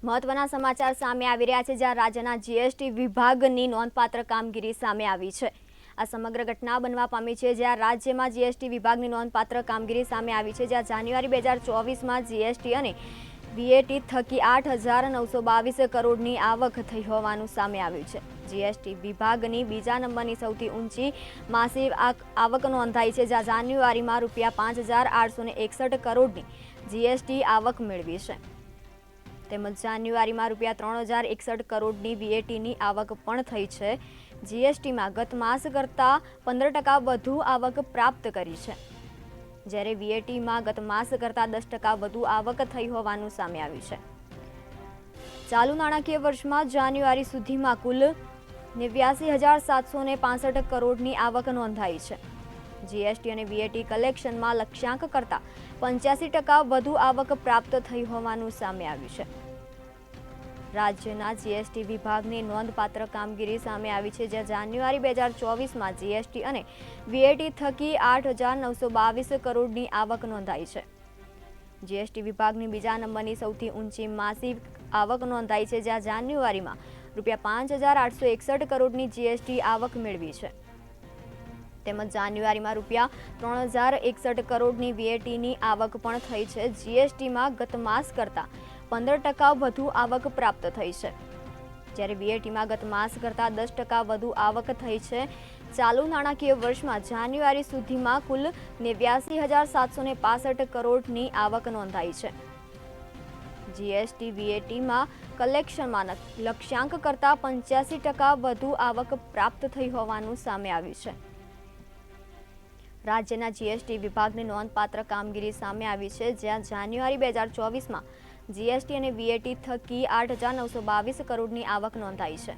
મહત્વના સમાચાર સામે આવી રહ્યા છે, જ્યાં રાજ્યના જીએસટી વિભાગની નોંધપાત્ર કામગીરી સામે આવી છે। આ સમગ્ર ઘટના બનવા પામી છે, જ્યાં રાજ્યમાં જીએસટી વિભાગની નોંધપાત્ર કામગીરી સામે આવી છે, જ્યાં જાન્યુઆરી 2024માં જીએસટી અને વીએટી થકી 8,922 કરોડની આવક થઈ હોવાનું સામે આવ્યું છે। જીએસટી વિભાગની બીજા નંબરની સૌથી ઊંચી માસિક આવક નોંધાઈ છે, જ્યાં જાન્યુઆરીમાં ₹5,861 કરોડની જીએસટી આવક મેળવી છે। તેમજ જાન્યુઆરીમાં ₹3,061 કરોડની વીએટીની આવક પણ થઈ છે। જીએસટીમાં ગત માસ કરતાં 15% વધુ આવક પ્રાપ્ત કરી છે, જ્યારે વીએટીમાં ગત માસ કરતાં 10% વધુ આવક થઈ હોવાનું સામે આવ્યું છે। ચાલુ નાણાકીય વર્ષમાં જાન્યુઆરી સુધીમાં કુલ 89,765 કરોડની આવક નોંધાઈ છે। જીએસટી અને વીએટી કલેક્શનમાં લક્ષ્યાંક કરતાં 85% વધુ આવક પ્રાપ્ત થઈ હોવાનું સામે આવ્યું છે। રાજ્યના જીએસટી વિભાગની નોંધપાત્ર કામગીરી સામે આવી છે, જ્યાં જાન્યુઆરી 2024માં જીએસટી અને વીએટી થકી 8,922 કરોડની આવક નોંધાઈ છે। જીએસટી વિભાગની બીજા નંબરની સૌથી ઊંચી માસિક આવક નોંધાઈ છે, જ્યાં જાન્યુઆરીમાં ₹5,861 કરોડની જીએસટી આવક મેળવી છે। તેમજ જાન્યુઆરીમાં ₹3,061 કરોડની વીએટીની આવક પણ થઈ છે। જીએસટીમાં ગત માસ કરતાં 15% વધુ આવક પ્રાપ્ત થઈ છે, જ્યારે વીએટીમાં ગત માસ કરતાં 10% વધુ આવક થઈ છે। ચાલુ નાણાકીય વર્ષમાં જાન્યુઆરી સુધીમાં કુલ 89,765 કરોડની આવક નોંધાઈ છે। જીએસટી વીએટીમાં કલેક્શનમાં લક્ષ્યાંક કરતાં 85% વધુ આવક પ્રાપ્ત થઈ હોવાનું સામે આવ્યું છે। રાજ્યના જીએસટી વિભાગની નોંધપાત્ર કામગીરી સામે આવી છે, જ્યાં જાન્યુઆરી 2024માં જીએસટી અને વીએટી થકી 8,922 કરોડની આવક નોંધાઈ છે।